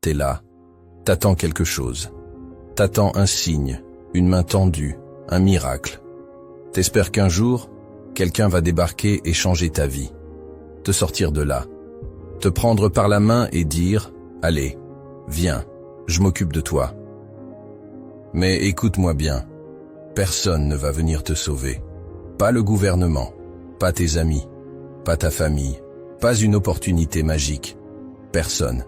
t'es là. T'attends quelque chose. T'attends un signe, une main tendue, un miracle. T'espères qu'un jour, quelqu'un va débarquer et changer ta vie. Te sortir de là. Te prendre par la main et dire « Allez, viens, je m'occupe de toi ». Mais écoute-moi bien, personne ne va venir te sauver. Pas le gouvernement, pas tes amis, pas ta famille, pas une opportunité magique. Personne.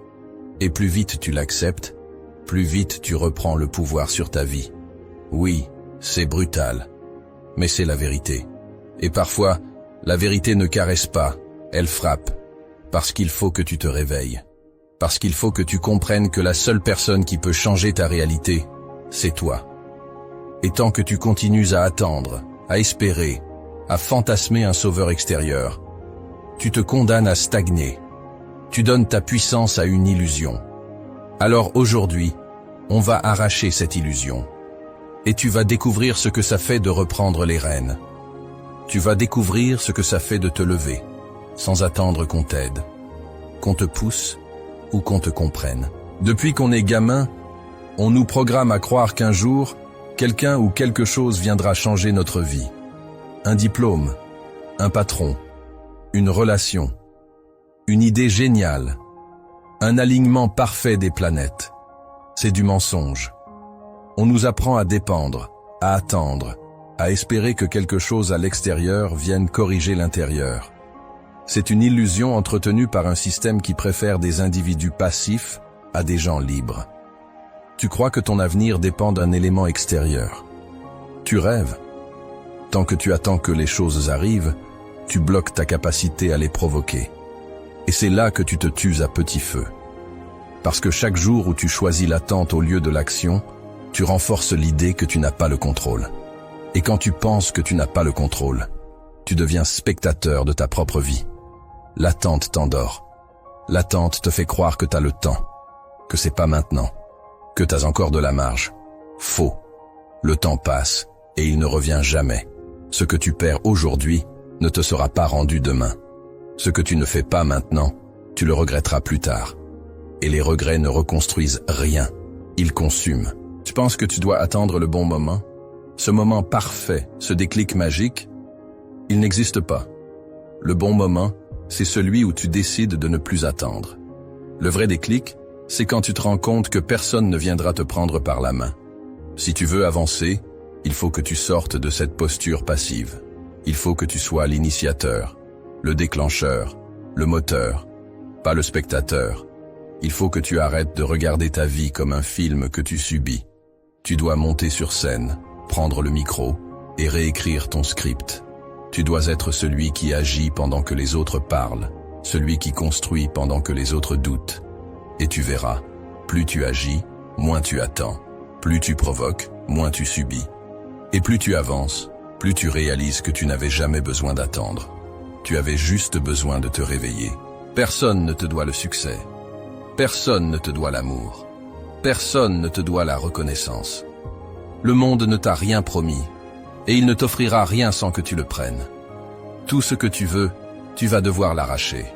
Et plus vite tu l'acceptes, plus vite tu reprends le pouvoir sur ta vie. Oui, c'est brutal, mais c'est la vérité. Et parfois, la vérité ne caresse pas, elle frappe. Parce qu'il faut que tu te réveilles. Parce qu'il faut que tu comprennes que la seule personne qui peut changer ta réalité, c'est toi. Et tant que tu continues à attendre, à espérer, à fantasmer un sauveur extérieur, tu te condamnes à stagner. Tu donnes ta puissance à une illusion. Alors aujourd'hui, on va arracher cette illusion. Et tu vas découvrir ce que ça fait de reprendre les rênes. Tu vas découvrir ce que ça fait de te lever, sans attendre qu'on t'aide, qu'on te pousse ou qu'on te comprenne. Depuis qu'on est gamin, on nous programme à croire qu'un jour, quelqu'un ou quelque chose viendra changer notre vie. Un diplôme, un patron, une relation, une idée géniale, un alignement parfait des planètes. C'est du mensonge. On nous apprend à dépendre, à attendre, à espérer que quelque chose à l'extérieur vienne corriger l'intérieur. C'est une illusion entretenue par un système qui préfère des individus passifs à des gens libres. Tu crois que ton avenir dépend d'un élément extérieur. Tu rêves. Tant que tu attends que les choses arrivent, tu bloques ta capacité à les provoquer. Et c'est là que tu te tues à petit feu. Parce que chaque jour où tu choisis l'attente au lieu de l'action, tu renforces l'idée que tu n'as pas le contrôle. Et quand tu penses que tu n'as pas le contrôle, tu deviens spectateur de ta propre vie. L'attente t'endort. L'attente te fait croire que t'as le temps, que c'est pas maintenant, que t'as encore de la marge. Faux. Le temps passe et il ne revient jamais. Ce que tu perds aujourd'hui ne te sera pas rendu demain. Ce que tu ne fais pas maintenant, tu le regretteras plus tard. Et les regrets ne reconstruisent rien, ils consument. Tu penses que tu dois attendre le bon moment? Ce moment parfait, ce déclic magique? Il n'existe pas. Le bon moment, c'est celui où tu décides de ne plus attendre. Le vrai déclic, c'est quand tu te rends compte que personne ne viendra te prendre par la main. Si tu veux avancer, il faut que tu sortes de cette posture passive. Il faut que tu sois l'initiateur, le déclencheur, le moteur, pas le spectateur. Il faut que tu arrêtes de regarder ta vie comme un film que tu subis. Tu dois monter sur scène, prendre le micro et réécrire ton script. Tu dois être celui qui agit pendant que les autres parlent, celui qui construit pendant que les autres doutent. Et tu verras, plus tu agis, moins tu attends. Plus tu provoques, moins tu subis. Et plus tu avances, plus tu réalises que tu n'avais jamais besoin d'attendre. Tu avais juste besoin de te réveiller. Personne ne te doit le succès. Personne ne te doit l'amour. Personne ne te doit la reconnaissance. Le monde ne t'a rien promis, et il ne t'offrira rien sans que tu le prennes. Tout ce que tu veux, tu vas devoir l'arracher.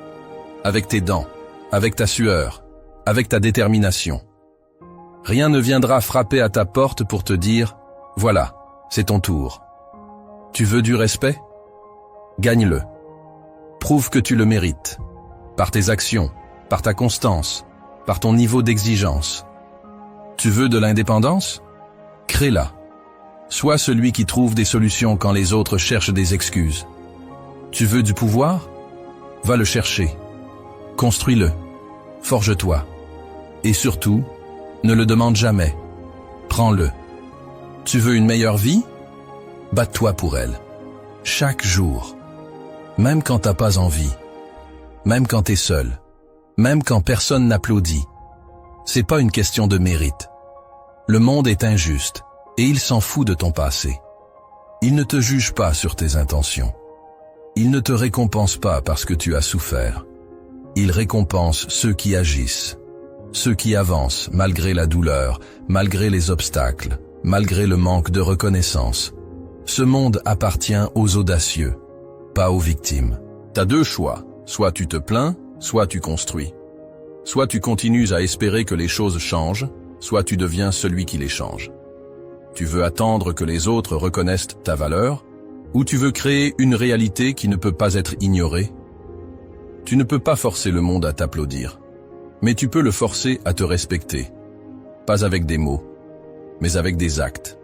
Avec tes dents, avec ta sueur, avec ta détermination. Rien ne viendra frapper à ta porte pour te dire « Voilà, c'est ton tour ». Tu veux du respect? Gagne-le. Prouve que tu le mérites. Par tes actions, par ta constance, par ton niveau d'exigence. Tu veux de l'indépendance? Crée-la. Sois celui qui trouve des solutions quand les autres cherchent des excuses. Tu veux du pouvoir? Va le chercher. Construis-le. Forge-toi. Et surtout, ne le demande jamais. Prends-le. Tu veux une meilleure vie? Bats-toi pour elle. Chaque jour. Même quand t'as pas envie. Même quand t'es seul. Même quand personne n'applaudit. C'est pas une question de mérite. Le monde est injuste, et il s'en fout de ton passé. Il ne te juge pas sur tes intentions. Il ne te récompense pas parce que tu as souffert. Il récompense ceux qui agissent, ceux qui avancent malgré la douleur, malgré les obstacles, malgré le manque de reconnaissance. Ce monde appartient aux audacieux, pas aux victimes. T'as deux choix, soit tu te plains, soit tu construis. Soit tu continues à espérer que les choses changent, soit tu deviens celui qui les change. Tu veux attendre que les autres reconnaissent ta valeur, ou tu veux créer une réalité qui ne peut pas être ignorée? Tu ne peux pas forcer le monde à t'applaudir, mais tu peux le forcer à te respecter. Pas avec des mots, mais avec des actes.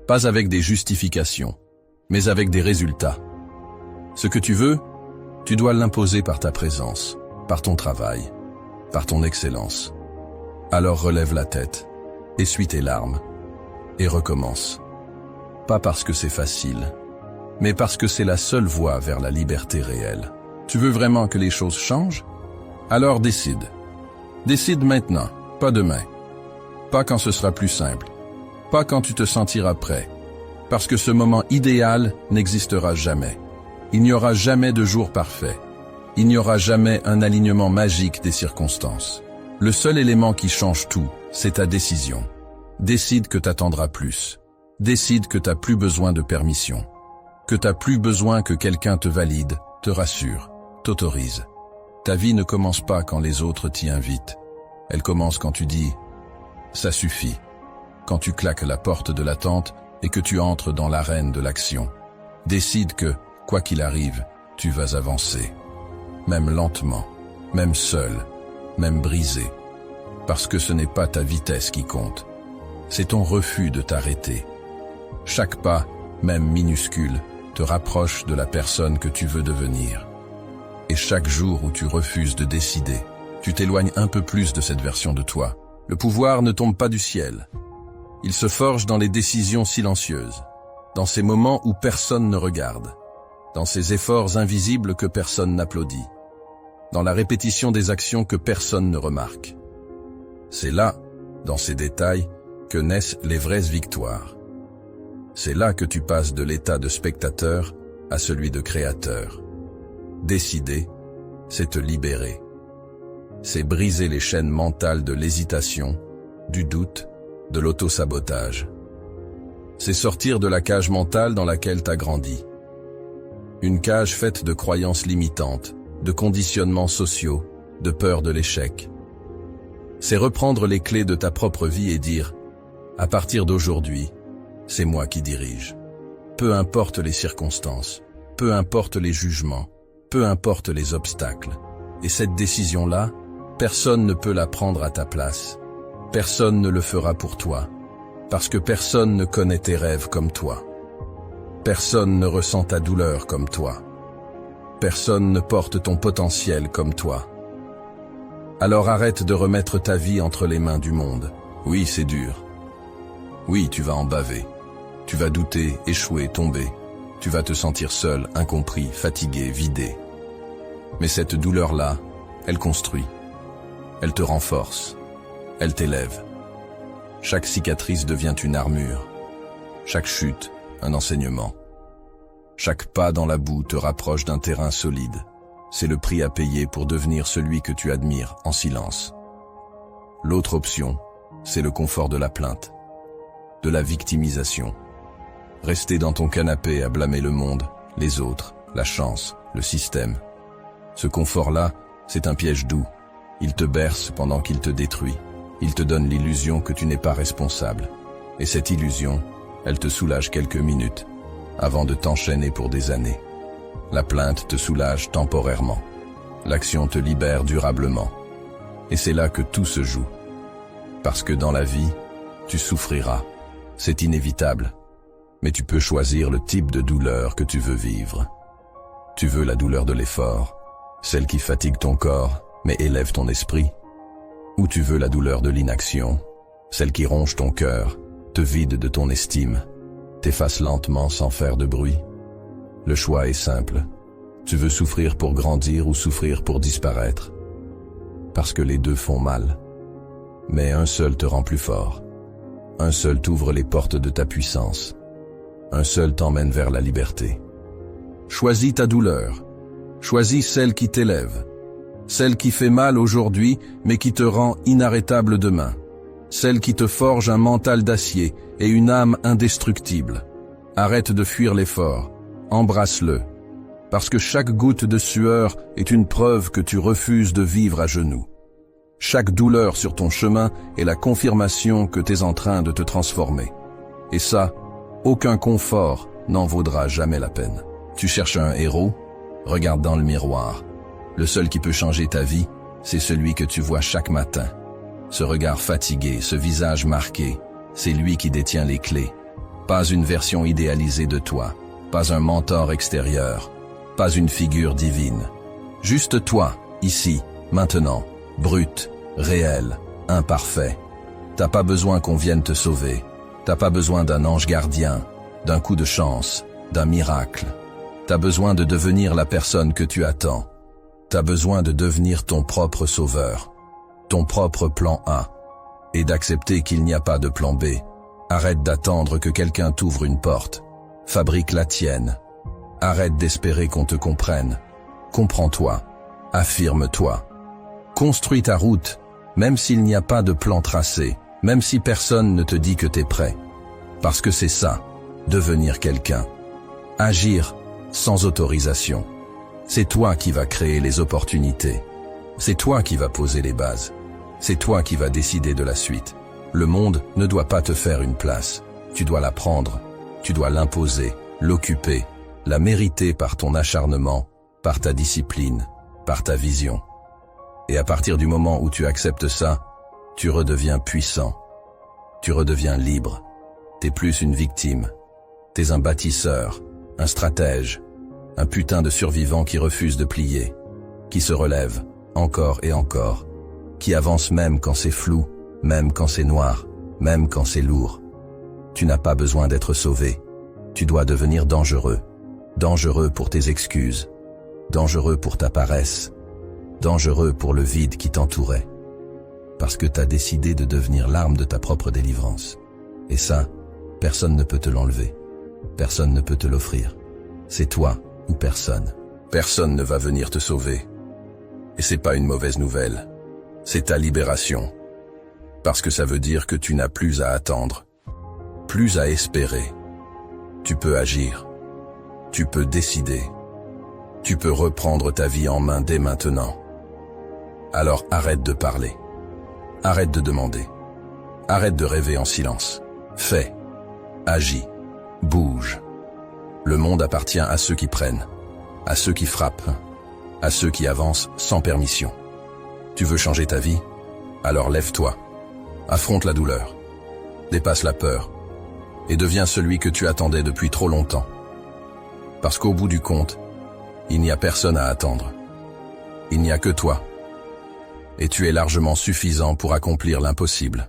Pas avec des justifications, mais avec des résultats. Ce que tu veux, tu dois l'imposer par ta présence, par ton travail, par ton excellence. Alors relève la tête, essuie tes larmes, et recommence. Pas parce que c'est facile, mais parce que c'est la seule voie vers la liberté réelle. Tu veux vraiment que les choses changent? Alors décide. Décide maintenant, pas demain. Pas quand ce sera plus simple. Pas quand tu te sentiras prêt. Parce que ce moment idéal n'existera jamais. Il n'y aura jamais de jour parfait. Il n'y aura jamais un alignement magique des circonstances. Le seul élément qui change tout, c'est ta décision. Décide que t'attendras plus. Décide que t'as plus besoin de permission. Que t'as plus besoin que quelqu'un te valide, te rassure, t'autorise. Ta vie ne commence pas quand les autres t'y invitent. Elle commence quand tu dis « ça suffit », quand tu claques la porte de l'attente et que tu entres dans l'arène de l'action. Décide que, quoi qu'il arrive, tu vas avancer. Même lentement, même seul, même brisé. Parce que ce n'est pas ta vitesse qui compte. C'est ton refus de t'arrêter. Chaque pas, même minuscule, te rapproche de la personne que tu veux devenir. Et chaque jour où tu refuses de décider, tu t'éloignes un peu plus de cette version de toi. Le pouvoir ne tombe pas du ciel. Il se forge dans les décisions silencieuses, dans ces moments où personne ne regarde, dans ces efforts invisibles que personne n'applaudit, dans la répétition des actions que personne ne remarque. C'est là, dans ces détails, que naissent les vraies victoires. C'est là que tu passes de l'état de spectateur à celui de créateur. Décider, c'est te libérer. C'est briser les chaînes mentales de l'hésitation, du doute, de l'auto-sabotage. C'est sortir de la cage mentale dans laquelle t'as grandi. Une cage faite de croyances limitantes, de conditionnements sociaux, de peur de l'échec. C'est reprendre les clés de ta propre vie et dire « à partir d'aujourd'hui, c'est moi qui dirige. Peu importe les circonstances, peu importe les jugements, peu importe les obstacles. Et cette décision-là, personne ne peut la prendre à ta place. Personne ne le fera pour toi, parce que personne ne connaît tes rêves comme toi. Personne ne ressent ta douleur comme toi. Personne ne porte ton potentiel comme toi. Alors arrête de remettre ta vie entre les mains du monde. Oui, c'est dur. Oui, tu vas en baver. Tu vas douter, échouer, tomber. Tu vas te sentir seul, incompris, fatigué, vidé. Mais cette douleur-là, elle construit. Elle te renforce. Elle t'élève. Chaque cicatrice devient une armure. Chaque chute, un enseignement. Chaque pas dans la boue te rapproche d'un terrain solide. C'est le prix à payer pour devenir celui que tu admires en silence. L'autre option, c'est le confort de la plainte, de la victimisation. Rester dans ton canapé à blâmer le monde, les autres, la chance, le système. Ce confort-là, c'est un piège doux. Il te berce pendant qu'il te détruit. Il te donne l'illusion que tu n'es pas responsable. Et cette illusion, elle te soulage quelques minutes, avant de t'enchaîner pour des années. La plainte te soulage temporairement. L'action te libère durablement. Et c'est là que tout se joue. Parce que dans la vie, tu souffriras. C'est inévitable. Mais tu peux choisir le type de douleur que tu veux vivre. Tu veux la douleur de l'effort, celle qui fatigue ton corps, mais élève ton esprit. Ou tu veux la douleur de l'inaction, celle qui ronge ton cœur, te vide de ton estime, t'efface lentement sans faire de bruit. Le choix est simple. Tu veux souffrir pour grandir ou souffrir pour disparaître? Parce que les deux font mal. Mais un seul te rend plus fort. Un seul t'ouvre les portes de ta puissance. Un seul t'emmène vers la liberté. Choisis ta douleur. Choisis celle qui t'élève. Celle qui fait mal aujourd'hui, mais qui te rend inarrêtable demain. Celle qui te forge un mental d'acier et une âme indestructible. Arrête de fuir l'effort. Embrasse-le. Parce que chaque goutte de sueur est une preuve que tu refuses de vivre à genoux. Chaque douleur sur ton chemin est la confirmation que tu es en train de te transformer. Et ça, aucun confort n'en vaudra jamais la peine. Tu cherches un héros? Regarde dans le miroir. Le seul qui peut changer ta vie, c'est celui que tu vois chaque matin. Ce regard fatigué, ce visage marqué, c'est lui qui détient les clés. Pas une version idéalisée de toi, pas un mentor extérieur, pas une figure divine. Juste toi, ici, maintenant, brut, réel, imparfait. T'as pas besoin qu'on vienne te sauver. T'as pas besoin d'un ange gardien, d'un coup de chance, d'un miracle. T'as besoin de devenir la personne que tu attends. T'as besoin de devenir ton propre sauveur, ton propre plan A, et d'accepter qu'il n'y a pas de plan B. Arrête d'attendre que quelqu'un t'ouvre une porte. Fabrique la tienne. Arrête d'espérer qu'on te comprenne. Comprends-toi. Affirme-toi. Construis ta route, même s'il n'y a pas de plan tracé, même si personne ne te dit que t'es prêt. Parce que c'est ça, devenir quelqu'un. Agir sans autorisation. C'est toi qui vas créer les opportunités. C'est toi qui vas poser les bases. C'est toi qui vas décider de la suite. Le monde ne doit pas te faire une place. Tu dois la prendre. Tu dois l'imposer, l'occuper, la mériter par ton acharnement, par ta discipline, par ta vision. Et à partir du moment où tu acceptes ça, tu redeviens puissant. Tu redeviens libre. T'es plus une victime. T'es un bâtisseur, un stratège, un putain de survivant qui refuse de plier, qui se relève, encore et encore, qui avance même quand c'est flou, même quand c'est noir, même quand c'est lourd. Tu n'as pas besoin d'être sauvé. Tu dois devenir dangereux. Dangereux pour tes excuses. Dangereux pour ta paresse. Dangereux pour le vide qui t'entourait. Parce que t'as décidé de devenir l'arme de ta propre délivrance. Et ça, personne ne peut te l'enlever. Personne ne peut te l'offrir. C'est toi ou personne. Personne ne va venir te sauver. Et c'est pas une mauvaise nouvelle. C'est ta libération. Parce que ça veut dire que tu n'as plus à attendre. Plus à espérer. Tu peux agir. Tu peux décider. Tu peux reprendre ta vie en main dès maintenant. Alors arrête de parler. Arrête de demander. Arrête de rêver en silence. Fais. Agis. Bouge. Le monde appartient à ceux qui prennent, à ceux qui frappent, à ceux qui avancent sans permission. Tu veux changer ta vie? Alors lève-toi. Affronte la douleur. Dépasse la peur. Et deviens celui que tu attendais depuis trop longtemps. Parce qu'au bout du compte, il n'y a personne à attendre. Il n'y a que toi. Et tu es largement suffisant pour accomplir l'impossible.